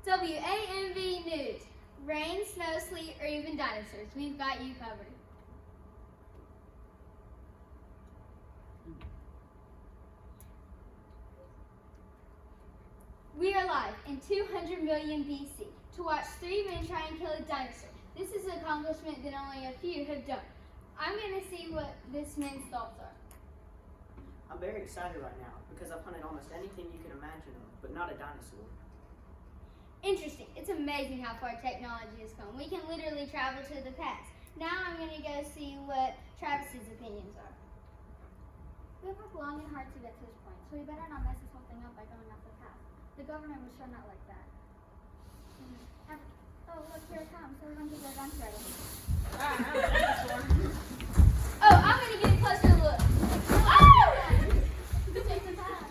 WAMV News. Rain, snow, sleet, or even dinosaurs. We've got you covered. We are live in 200 million BC to watch 3 men try and kill a dinosaur. This is an accomplishment that only a few have done. I'm going to see what this man's thoughts are. I'm very excited right now because I've hunted almost anything you can imagine of, but not a dinosaur. Interesting. It's amazing how far technology has come. We can literally travel to the past. Now I'm going to go see what Travis's opinions are. We have worked long and hard to get to this point, so we better not mess this whole thing up by going off the path. The government was sure not like that. Oh, look, here it comes. Everyone get their guns ready. Oh, I'm going to get a closer look. Oh! Take the path.